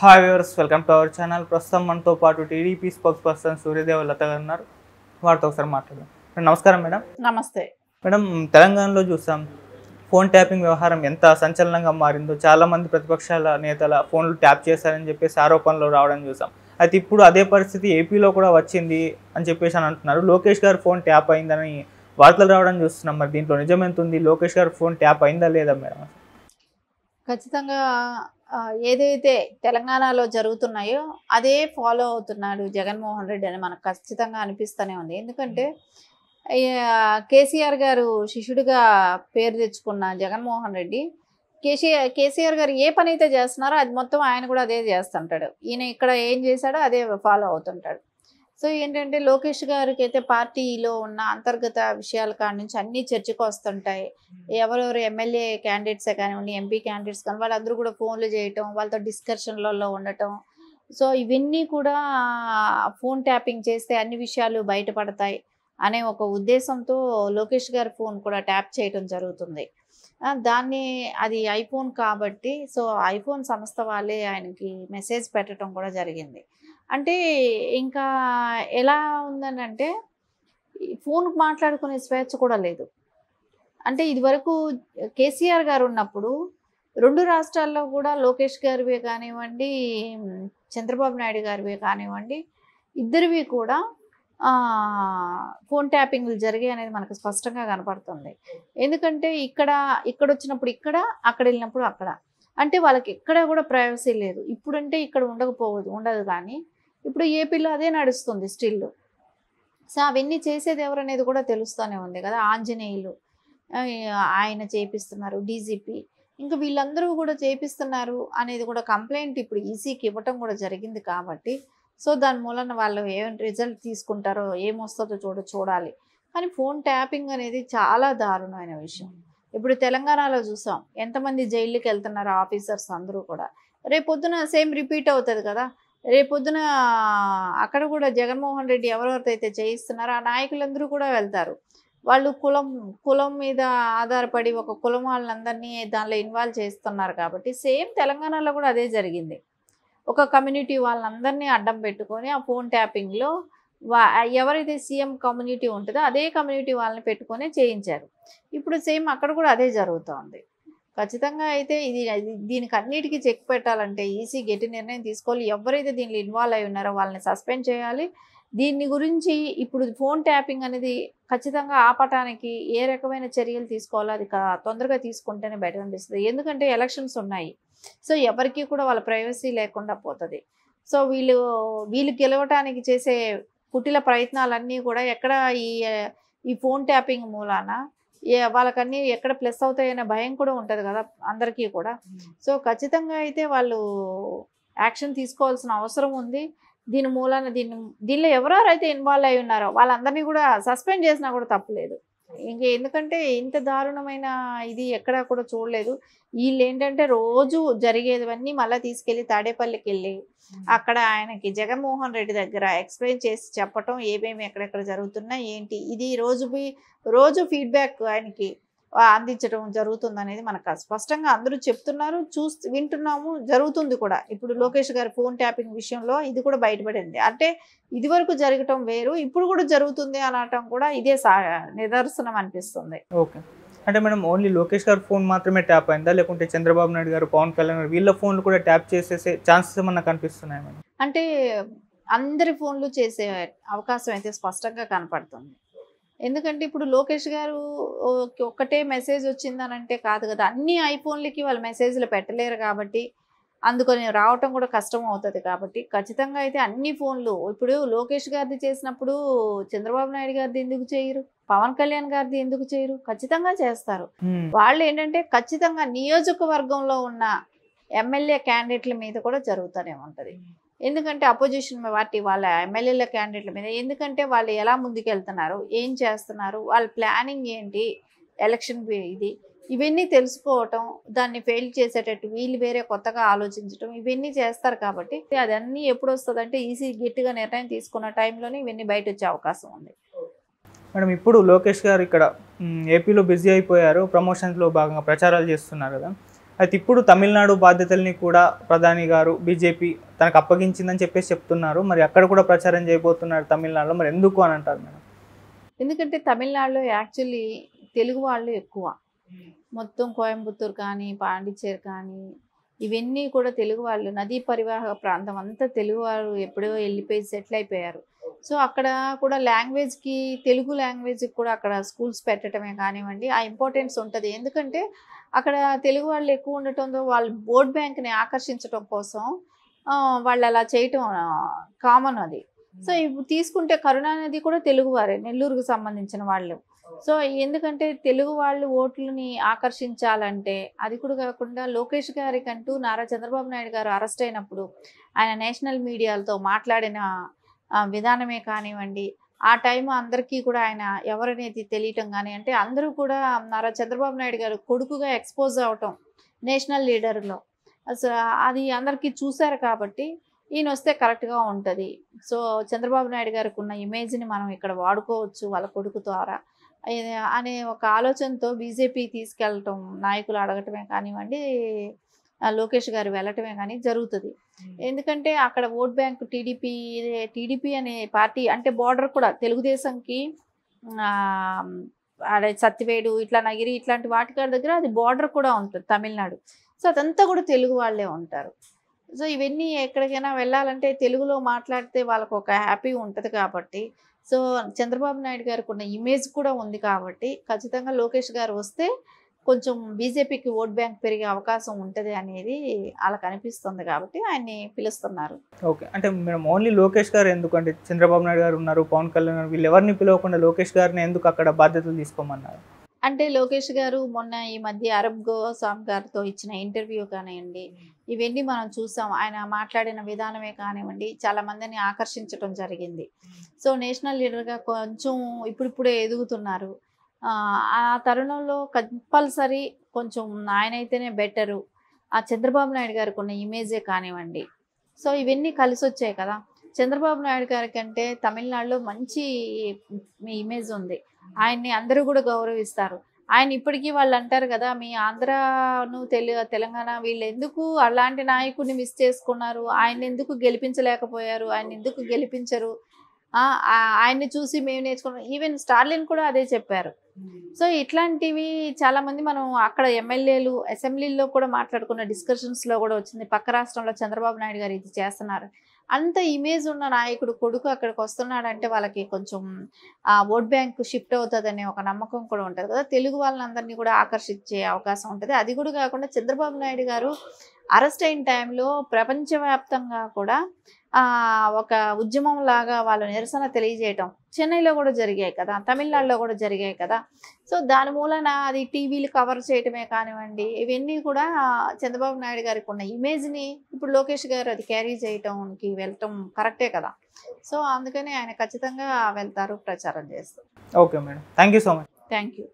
Hi viewers, welcome to our channel. ప్రస్తుతం మనతో పాటు టీడీపీ స్పోక్స్ పర్సన్ సూర్యదేవ లత గారు ఉన్నారు. వారితో ఒకసారి మాట్లాడదాం. నమస్కారం మేడం. నమస్తే. మేడం, తెలంగాణలో చూసాం ఫోన్ ట్యాపింగ్ వ్యవహారం ఎంత సంచలనంగా మారిందో. చాలామంది ప్రతిపక్షాల నేతల ఫోన్లు ట్యాప్ చేశారని చెప్పేసి ఆరోపణలు రావడం చూసాం. అయితే ఇప్పుడు అదే పరిస్థితి ఏపీలో కూడా వచ్చింది అని చెప్పేసి అంటున్నారు. లోకేష్ గారు ఫోన్ ట్యాప్ అయిందని వార్తలు రావడం చూస్తున్నాం. మరి దీంట్లో నిజం ఎంత ఉంది? లోకేష్ గారు ఫోన్ ట్యాప్ అయిందా లేదా మేడం? ఖచ్చితంగా ఏదైతే తెలంగాణలో జరుగుతున్నాయో అదే ఫాలో అవుతున్నాడు జగన్మోహన్ రెడ్డి అని మనకు ఖచ్చితంగా అనిపిస్తూనే ఉంది. ఎందుకంటే కేసీఆర్ గారు శిష్యుడిగా పేరు తెచ్చుకున్న జగన్మోహన్ రెడ్డి కేసీఆర్ గారు ఏ పని అయితే చేస్తున్నారో అది మొత్తం ఆయన కూడా అదే చేస్తుంటాడు. ఈయన ఇక్కడ ఏం చేశాడో అదే ఫాలో అవుతుంటాడు. సో ఏంటంటే లోకేష్ గారికి అయితే పార్టీలో ఉన్న అంతర్గత విషయాల కాడి నుంచి అన్నీ చర్చకు వస్తుంటాయి. ఎవరెవరు ఎమ్మెల్యే క్యాండిడేట్సే కానివ్వండి, ఎంపీ క్యాండిడేట్స్ కానీ వాళ్ళందరూ కూడా ఫోన్లు చేయటం, వాళ్ళతో డిస్కషన్లలో ఉండటం. సో ఇవన్నీ కూడా ఫోన్ ట్యాపింగ్ చేస్తే అన్ని విషయాలు బయటపడతాయి అనే ఒక ఉద్దేశంతో లోకేష్ గారి ఫోన్ కూడా ట్యాప్ చేయటం జరుగుతుంది. దాన్ని అది ఐఫోన్ కాబట్టి సో ఐఫోన్ సంస్థ వాళ్ళే ఆయనకి మెసేజ్ పెట్టడం కూడా జరిగింది. అంటే ఇంకా ఎలా ఉందని అంటే ఫోన్ మాట్లాడుకునే స్వేచ్ఛ కూడా లేదు. అంటే ఇదివరకు కేసీఆర్ గారు ఉన్నప్పుడు 2 రాష్ట్రాల్లో కూడా లోకేష్ గారివే కానివ్వండి, చంద్రబాబు నాయుడు గారివే కానివ్వండి, ఇద్దరివి కూడా ఫోన్ ట్యాపింగ్లు జరిగాయి అనేది మనకు స్పష్టంగా కనపడుతుంది. ఎందుకంటే ఇక్కడ వచ్చినప్పుడు ఇక్కడ, అక్కడ వెళ్ళినప్పుడు అక్కడ. అంటే వాళ్ళకి ఎక్కడ కూడా ప్రైవసీ లేదు. ఇప్పుడంటే ఇక్కడ ఉండదు కానీ ఇప్పుడు ఏపీలో అదే నడుస్తుంది స్టిల్. సో అవన్నీ చేసేది ఎవరనేది కూడా తెలుస్తూనే ఉంది కదా. ఆంజనేయులు ఆయన చేపిస్తున్నారు, డీజీపీ, ఇంకా వీళ్ళందరూ కూడా చేపిస్తున్నారు అనేది కూడా కంప్లైంట్ ఇప్పుడు ఈసీకి ఇవ్వటం కూడా జరిగింది కాబట్టి సో దాని మూలన వాళ్ళు ఏం రిజల్ట్ తీసుకుంటారో ఏమొస్తుందో చూడాలి. కానీ ఫోన్ ట్యాపింగ్ అనేది చాలా దారుణమైన విషయం. ఇప్పుడు తెలంగాణలో చూసాం ఎంతమంది జైలుకి వెళ్తున్నారు ఆఫీసర్స్ అందరూ కూడా. రేపొద్దున సేమ్ రిపీట్ అవుతుంది కదా. రేపొద్దున అక్కడ కూడా జగన్మోహన్ రెడ్డి ఎవరెవరితో అయితే చేయిస్తున్నారో ఆ నాయకులందరూ కూడా వెళ్తారు. వాళ్ళు కులం మీద ఆధారపడి ఒక కులం వాళ్ళందరినీ దానిలో ఇన్వాల్వ్ చేస్తున్నారు కాబట్టి సేమ్ తెలంగాణలో కూడా అదే జరిగింది. ఒక కమ్యూనిటీ వాళ్ళందరినీ అడ్డం పెట్టుకొని ఆ ఫోన్ ట్యాపింగ్లో ఎవరైతే సీఎం కమ్యూనిటీ ఉంటుందో అదే కమ్యూనిటీ వాళ్ళని పెట్టుకొని చేయించారు. ఇప్పుడు సేమ్ అక్కడ కూడా అదే జరుగుతోంది. ఖచ్చితంగా అయితే దీనికి అన్నిటికీ చెక్ పెట్టాలంటే ఈసీ గట్టి నిర్ణయం తీసుకోవాలి. ఎవరైతే దీనిలో ఇన్వాల్వ్ అయి ఉన్నారో వాళ్ళని సస్పెండ్ చేయాలి. దీని గురించి ఇప్పుడు ఫోన్ ట్యాపింగ్ అనేది ఖచ్చితంగా ఆపటానికి ఏ రకమైన చర్యలు తీసుకోవాలో అది తొందరగా తీసుకుంటేనే బెటర్ అనిపిస్తుంది. ఎందుకంటే ఎలక్షన్స్ ఉన్నాయి. సో ఎవరికి కూడా వాళ్ళ ప్రైవసీ లేకుండా పోతుంది. సో వీళ్ళు గెలవటానికి చేసే కుటిల ప్రయత్నాలన్నీ కూడా ఎక్కడ ఈ ఫోన్ ట్యాపింగ్ మూలాన వాళ్ళకన్నీ ఎక్కడ ప్లస్ అవుతాయనే భయం కూడా ఉంటుంది కదా అందరికీ కూడా. సో ఖచ్చితంగా అయితే వాళ్ళు యాక్షన్ తీసుకోవాల్సిన అవసరం ఉంది. దీని మూలాన దీనిలో ఎవరెవరైతే ఇన్వాల్వ్ అయి ఉన్నారో వాళ్ళందరినీ కూడా సస్పెండ్ చేసినా కూడా తప్పులేదు. ఎందుకంటే ఇంత దారుణమైన ఇది ఎక్కడా కూడా చూడలేదు. వీళ్ళు ఏంటంటే రోజు జరిగేవన్నీ మళ్ళీ తీసుకెళ్ళి తాడేపల్లికి వెళ్ళి అక్కడ ఆయనకి జగన్మోహన్ రెడ్డి దగ్గర ఎక్స్ప్లెయిన్ చేసి చెప్పటం ఏమేమి ఎక్కడెక్కడ జరుగుతున్నా ఏంటి ఇది రోజు ఫీడ్బ్యాక్ ఆయనకి అందించడం జరుగుతుంది అనేది మనకు స్పష్టంగా అందరూ చెప్తున్నారు, వింటున్నాము, జరుగుతుంది కూడా. ఇప్పుడు లోకేష్ గారి ఫోన్ ట్యాపింగ్ విషయంలో ఇది కూడా బయటపడింది. అంటే ఇది వరకు జరగటం వేరు, ఇప్పుడు కూడా జరుగుతుంది అనటం కూడా ఇదే నిదర్శనం అనిపిస్తుంది. ఓకే, అంటే మేడం ఓన్లీ లోకేష్ గారి ఫోన్ మాత్రమే ట్యాప్ అయిందా, లేకుంటే చంద్రబాబు నాయుడు గారు, పవన్ కళ్యాణ్ గారు వీళ్ళ ఫోన్లు కూడా ట్యాప్ చేసేసే ఛాన్సెస్ ఏమన్నా కనిపిస్తున్నాయి మేడం? అంటే అందరి ఫోన్లు చేసే అవకాశం అయితే స్పష్టంగా కనపడుతుంది. ఎందుకంటే ఇప్పుడు లోకేష్ గారు ఒక్కటే మెసేజ్ వచ్చిందనంటే కాదు కదా. అన్ని ఐఫోన్లకి వాళ్ళు మెసేజ్లు పెట్టలేరు కాబట్టి అందుకని రావటం కూడా కష్టం అవుతుంది. కాబట్టి ఖచ్చితంగా అయితే అన్ని ఫోన్లు ఇప్పుడు లోకేష్ గారిది చేసినప్పుడు చంద్రబాబు నాయుడు గారిది ఎందుకు చేయరు, పవన్ కళ్యాణ్ గారిది ఎందుకు చేయరు? ఖచ్చితంగా చేస్తారు. వాళ్ళు ఏంటంటే ఖచ్చితంగా నియోజకవర్గంలో ఉన్న ఎమ్మెల్యే క్యాండిడేట్ల మీద కూడా జరుగుతూనే ఉంటుంది. ఎందుకంటే అపోజిషన్ పార్టీ వాళ్ళ ఎమ్మెల్యేల క్యాండిడేట్ల మీద, ఎందుకంటే వాళ్ళు ఎలా ముందుకెళ్తున్నారు, ఏం చేస్తున్నారు, వాళ్ళ ప్లానింగ్ ఏంటి, ఎలక్షన్ ఇవన్నీ తెలుసుకోవటం, దాన్ని ఫెయిల్ చేసేటట్టు వీళ్ళు వేరే కొత్తగా ఆలోచించడం ఇవన్నీ చేస్తారు. కాబట్టి అదన్నీ ఎప్పుడు వస్తుంది అంటే ఈసీ గట్టిగా నిర్ణయం తీసుకున్న టైంలోనే ఇవన్నీ బయట వచ్చే అవకాశం ఉంది. మేడం, ఇప్పుడు లోకేష్ గారు ఇక్కడ ఏపీలో బిజీ అయిపోయారు, ప్రమోషన్స్లో భాగంగా ప్రచారాలు చేస్తున్నారు కదా. అయితే ఇప్పుడు తమిళనాడు బాధ్యతల్ని కూడా ప్రధాని గారు బీజేపీ తనకు అప్పగించిందని చెప్పేసి చెప్తున్నారు. మరి అక్కడ కూడా ప్రచారం చేయబోతున్నారు తమిళనాడులో. మరి ఎందుకు అని అంటారు మేడం? ఎందుకంటే తమిళనాడులో యాక్చువల్లీ తెలుగు వాళ్ళు ఎక్కువ. మొత్తం కోయంబత్తూర్ కానీ, పాండిచ్చేరి కానీ ఇవన్నీ కూడా తెలుగు వాళ్ళు. నదీ పరివాహక ప్రాంతం అంతా తెలుగు వాళ్ళు ఎప్పుడో వెళ్ళిపోయి సెటిల్ అయిపోయారు. సో అక్కడ కూడా లాంగ్వేజ్కి, తెలుగు లాంగ్వేజ్కి కూడా అక్కడ స్కూల్స్ పెట్టడమే కానివ్వండి, ఆ ఇంపార్టెన్స్ ఉంటుంది. ఎందుకంటే అక్కడ తెలుగు వాళ్ళు ఎక్కువ ఉండటంతో వాళ్ళు ఓట్ బ్యాంక్ని ఆకర్షించడం కోసం వాళ్ళు అలా చేయటం కామన్ అది. సో ఇప్పుడు తీసుకుంటే కరుణానిధి కూడా తెలుగువారే, నెల్లూరుకు సంబంధించిన వాళ్ళు. సో ఎందుకంటే తెలుగు వాళ్ళు ఓట్లని ఆకర్షించాలంటే, అది కూడా కాకుండా లోకేష్ గారికంటూ నారా చంద్రబాబు నాయుడు గారు అరెస్ట్ అయినప్పుడు ఆయన నేషనల్ మీడియాలతో మాట్లాడిన విధానమే కానివ్వండి, ఆ టైం అందరికీ కూడా ఆయన ఎవరనేది తెలియటం కానీ, అంటే అందరూ కూడా నారా చంద్రబాబు నాయుడు గారు కొడుకుగా ఎక్స్పోజ్ అవటం నేషనల్ లీడర్లో అసలు అది అందరికీ చూశారు. కాబట్టి ఈయన వస్తే కరెక్ట్గా ఉంటుంది. సో చంద్రబాబు నాయుడు గారికి ఉన్న ఇమేజ్ని మనం ఇక్కడ వాడుకోవచ్చు వాళ్ళ కొడుకు ద్వారా అనే ఒక ఆలోచనతో బీజేపీ తీసుకెళ్ళటం, నాయకులు అడగటమే కానివ్వండి, లోకేష్ గారు వెళ్ళటమే కానీ జరుగుతుంది. ఎందుకంటే అక్కడ ఓట్ బ్యాంక్ టీడీపీ అనే పార్టీ అంటే బోర్డర్ కూడా తెలుగుదేశంకి అదే సత్తివేడు ఇట్లా నగిరి ఇట్లాంటి వాటి దగ్గర అది బోర్డర్ కూడా ఉంటుంది తమిళనాడు. సో అదంతా కూడా తెలుగు వాళ్ళే ఉంటారు. సో ఇవన్నీ ఎక్కడికైనా వెళ్ళాలంటే తెలుగులో మాట్లాడితే వాళ్ళకు ఒక హ్యాపీ ఉంటుంది. కాబట్టి సో చంద్రబాబు నాయుడు గారికి ఉన్న ఇమేజ్ కూడా ఉంది. కాబట్టి ఖచ్చితంగా లోకేష్ గారు వస్తే కొంచెం బీజేపీకి ఓట్ బ్యాంక్ పెరిగే అవకాశం ఉంటుంది అనేది వాళ్ళకి అనిపిస్తుంది. కాబట్టి ఆయన్ని పిలుస్తున్నారు. ఓకే. అంటే మేడం ఓన్లీ లోకేష్ గారు ఎందుకంటే చంద్రబాబు నాయుడు గారు ఉన్నారు, పవన్ కళ్యాణ్ గారు, వీళ్ళు ఎవరిని పిలవకుండా లోకేష్ గారిని ఎందుకు అక్కడ బాధ్యతలు తీసుకోమన్నారు? అంటే లోకేష్ గారు మొన్న ఈ మధ్య అరబ్ గోస్వామి గారితో ఇచ్చిన ఇంటర్వ్యూ కానివ్వండి, ఇవన్నీ మనం చూసాం. ఆయన మాట్లాడిన విధానమే కానివ్వండి, చాలా మందిని ఆకర్షించడం జరిగింది. సో నేషనల్ లీడర్గా కొంచెం ఇప్పుడిప్పుడే ఎదుగుతున్నారు. ఆ తరుణంలో కంపల్సరీ కొంచెం ఆయనైతేనే బెటరు. ఆ చంద్రబాబు నాయుడు గారికి ఉన్న ఇమేజే కానివ్వండి, సో ఇవన్నీ కలిసి వచ్చాయి కదా. చంద్రబాబు నాయుడు గారి కంటే తమిళనాడులో మంచి ఇమేజ్ ఉంది. ఆయన్ని అందరూ కూడా గౌరవిస్తారు. ఆయన ఇప్పటికీ వాళ్ళు అంటారు కదా, మీ ఆంధ్రాను తెలంగాణ వీళ్ళు ఎందుకు అలాంటి నాయకుడిని మిస్ చేసుకున్నారు, ఆయన ఎందుకు గెలిపించలేకపోయారు, ఆయన ఎందుకు గెలిపించరు, ఆయన్ని చూసి మేము నేర్చుకున్నాం. ఈవెన్ స్టాలిన్ కూడా అదే చెప్పారు. సో ఇట్లాంటివి చాలామంది మనం అక్కడ ఎమ్మెల్యేలు అసెంబ్లీలో కూడా మాట్లాడుకున్న డిస్కషన్స్లో కూడా వచ్చింది. పక్క రాష్ట్రంలో చంద్రబాబు నాయుడు గారు ఇది చేస్తున్నారు. అంత ఇమేజ్ ఉన్న నాయకుడు కొడుకు అక్కడికి వస్తున్నాడంటే వాళ్ళకి కొంచెం ఓట్ బ్యాంక్ షిఫ్ట్ అవుతుందనే ఒక నమ్మకం కూడా ఉంటుంది కదా. తెలుగు వాళ్ళందరినీ కూడా ఆకర్షించే అవకాశం ఉంటుంది. అది కూడా కాకుండా చంద్రబాబు నాయుడు గారు అరెస్ట్ అయిన టైంలో ప్రపంచవ్యాప్తంగా కూడా ఒక ఉద్యమం లాగా వాళ్ళు నిరసన తెలియజేయటం చెన్నైలో కూడా జరిగాయి కదా, తమిళనాడులో కూడా జరిగాయి కదా. సో దాని మూలన అది టీవీలు కవర్ చేయటమే కానివ్వండి, ఇవన్నీ కూడా చంద్రబాబు నాయుడు గారికి ఉన్న ఇమేజ్ని ఇప్పుడు లోకేష్ గారు అది క్యారీ చేయటంకి వెళ్ళటం కరెక్టే కదా. సో అందుకని ఆయన ఖచ్చితంగా వెళ్తారు, ప్రచారం చేస్తారు. Okay madam, thank you so much. Thank you.